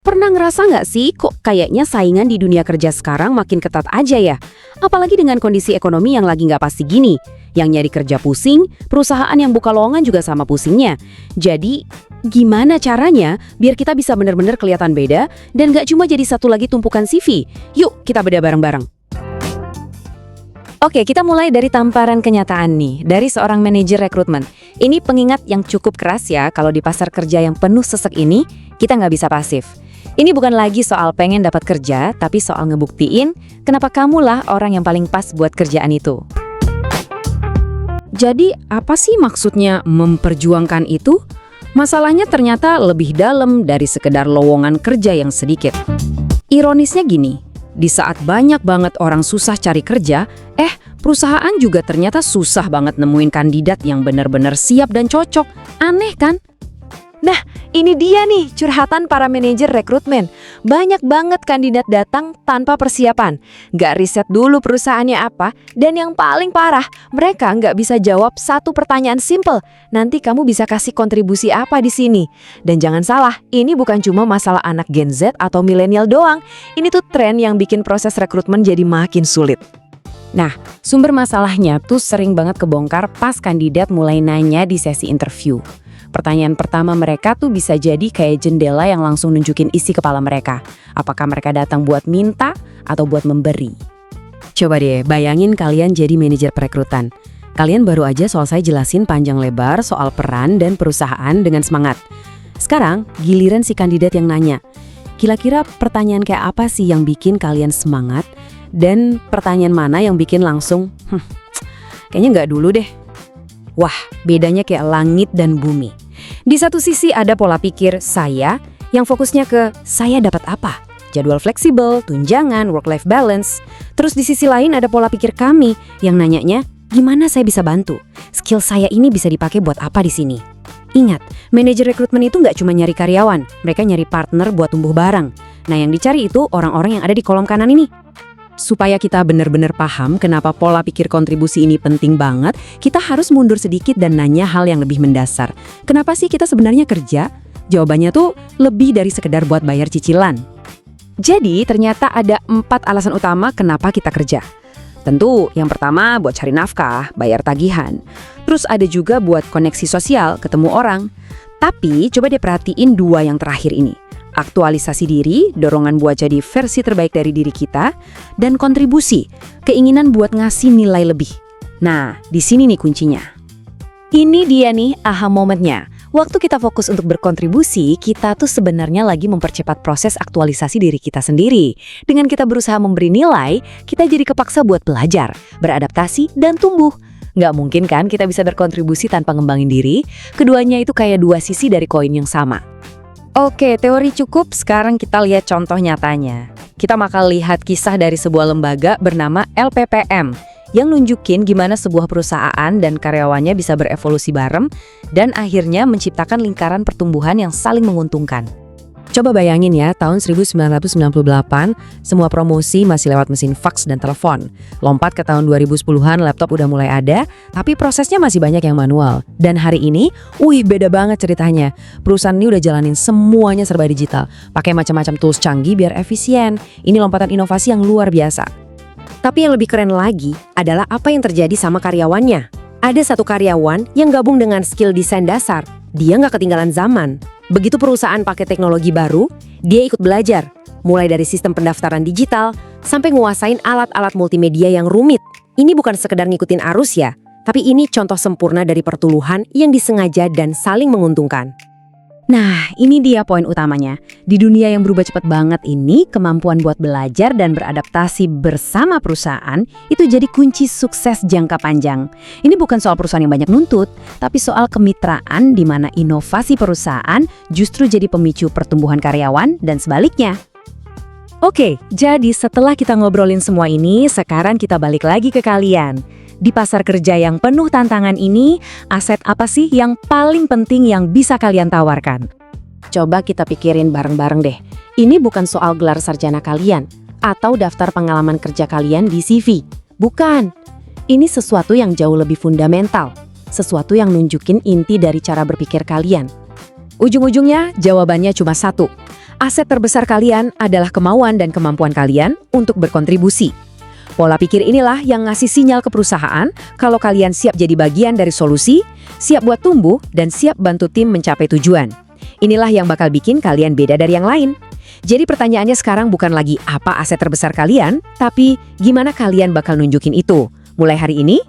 Pernah ngerasa nggak sih kok kayaknya saingan di dunia kerja sekarang makin ketat aja ya? Apalagi dengan kondisi ekonomi yang lagi nggak pasti gini. Yang nyari kerja pusing, perusahaan yang buka lowongan juga sama pusingnya. Jadi, gimana caranya biar kita bisa benar-benar kelihatan beda dan nggak cuma jadi satu lagi tumpukan CV? Yuk, kita beda bareng-bareng. Oke, kita mulai dari tamparan kenyataan nih, dari seorang manajer rekrutmen. Ini pengingat yang cukup keras ya, kalau di pasar kerja yang penuh sesek ini, kita nggak bisa pasif. Ini bukan lagi soal pengen dapat kerja, tapi soal ngebuktiin kenapa kamulah orang yang paling pas buat kerjaan itu. Jadi, apa sih maksudnya memperjuangkan itu? Masalahnya ternyata lebih dalam dari sekedar lowongan kerja yang sedikit. Ironisnya gini, di saat banyak banget orang susah cari kerja, perusahaan juga ternyata susah banget nemuin kandidat yang benar-benar siap dan cocok. Aneh kan? Nah, ini dia nih curhatan para manajer rekrutmen. Banyak banget kandidat datang tanpa persiapan. Nggak riset dulu perusahaannya apa, dan yang paling parah, mereka nggak bisa jawab satu pertanyaan simple. Nanti kamu bisa kasih kontribusi apa di sini? Dan jangan salah, ini bukan cuma masalah anak Gen Z atau milenial doang. Ini tuh tren yang bikin proses rekrutmen jadi makin sulit. Nah, sumber masalahnya tuh sering banget kebongkar pas kandidat mulai nanya di sesi interview. Pertanyaan pertama mereka tuh bisa jadi kayak jendela yang langsung nunjukin isi kepala mereka. Apakah mereka datang buat minta atau buat memberi? Coba deh, bayangin kalian jadi manajer perekrutan. Kalian baru aja selesai jelasin panjang lebar soal peran dan perusahaan dengan semangat. Sekarang, giliran si kandidat yang nanya. Kira-kira pertanyaan kayak apa sih yang bikin kalian semangat? Dan pertanyaan mana yang bikin langsung, kayaknya nggak dulu deh. Wah, bedanya kayak langit dan bumi. Di satu sisi ada pola pikir saya yang fokusnya ke saya dapat apa? Jadwal fleksibel, tunjangan, work-life balance. Terus di sisi lain ada pola pikir kami yang nanyanya, gimana saya bisa bantu? Skill saya ini bisa dipakai buat apa di sini? Ingat, manajer rekrutmen itu nggak cuma nyari karyawan, mereka nyari partner buat tumbuh bareng. Nah, yang dicari itu orang-orang yang ada di kolom kanan ini. Supaya kita benar-benar paham kenapa pola pikir kontribusi ini penting banget, kita harus mundur sedikit dan nanya hal yang lebih mendasar. Kenapa sih kita sebenarnya kerja? Jawabannya tuh lebih dari sekedar buat bayar cicilan. Jadi ternyata ada 4 alasan utama kenapa kita kerja. Tentu yang pertama buat cari nafkah, bayar tagihan. Terus ada juga buat koneksi sosial, ketemu orang. Tapi coba deh perhatiin 2 yang terakhir ini. Aktualisasi diri, dorongan buat jadi versi terbaik dari diri kita, dan kontribusi, keinginan buat ngasih nilai lebih. Nah, di sini nih kuncinya. Ini dia nih aha momennya. Waktu kita fokus untuk berkontribusi, kita tuh sebenarnya lagi mempercepat proses aktualisasi diri kita sendiri. Dengan kita berusaha memberi nilai, kita jadi kepaksa buat belajar, beradaptasi, dan tumbuh. Nggak mungkin kan kita bisa berkontribusi tanpa ngembangin diri? Keduanya itu kayak 2 sisi dari koin yang sama. Oke, teori cukup, sekarang kita lihat contoh nyatanya. Kita bakal lihat kisah dari sebuah lembaga bernama LPPM yang nunjukin gimana sebuah perusahaan dan karyawannya bisa berevolusi bareng dan akhirnya menciptakan lingkaran pertumbuhan yang saling menguntungkan. Coba bayangin ya, tahun 1998, semua promosi masih lewat mesin fax dan telepon. Lompat ke tahun 2010-an, laptop udah mulai ada, tapi prosesnya masih banyak yang manual. Dan hari ini, beda banget ceritanya. Perusahaan ini udah jalanin semuanya serba digital, pakai macam-macam tools canggih biar efisien. Ini lompatan inovasi yang luar biasa. Tapi yang lebih keren lagi adalah apa yang terjadi sama karyawannya. Ada satu karyawan yang gabung dengan skill desain dasar. Dia nggak ketinggalan zaman. Begitu perusahaan pakai teknologi baru, dia ikut belajar. Mulai dari sistem pendaftaran digital, sampai nguasain alat-alat multimedia yang rumit. Ini bukan sekedar ngikutin arus ya, tapi ini contoh sempurna dari pertumbuhan yang disengaja dan saling menguntungkan. Nah, ini dia poin utamanya. Di dunia yang berubah cepat banget ini, kemampuan buat belajar dan beradaptasi bersama perusahaan itu jadi kunci sukses jangka panjang. Ini bukan soal perusahaan yang banyak nuntut, tapi soal kemitraan di mana inovasi perusahaan justru jadi pemicu pertumbuhan karyawan dan sebaliknya. Oke, jadi setelah kita ngobrolin semua ini, sekarang kita balik lagi ke kalian. Di pasar kerja yang penuh tantangan ini, aset apa sih yang paling penting yang bisa kalian tawarkan? Coba kita pikirin bareng-bareng deh. Ini bukan soal gelar sarjana kalian atau daftar pengalaman kerja kalian di CV. Bukan. Ini sesuatu yang jauh lebih fundamental. Sesuatu yang nunjukin inti dari cara berpikir kalian. Ujung-ujungnya jawabannya cuma satu. Aset terbesar kalian adalah kemauan dan kemampuan kalian untuk berkontribusi. Pola pikir inilah yang ngasih sinyal ke perusahaan kalau kalian siap jadi bagian dari solusi, siap buat tumbuh, dan siap bantu tim mencapai tujuan. Inilah yang bakal bikin kalian beda dari yang lain. Jadi pertanyaannya sekarang bukan lagi apa aset terbesar kalian, tapi gimana kalian bakal nunjukin itu. Mulai hari ini,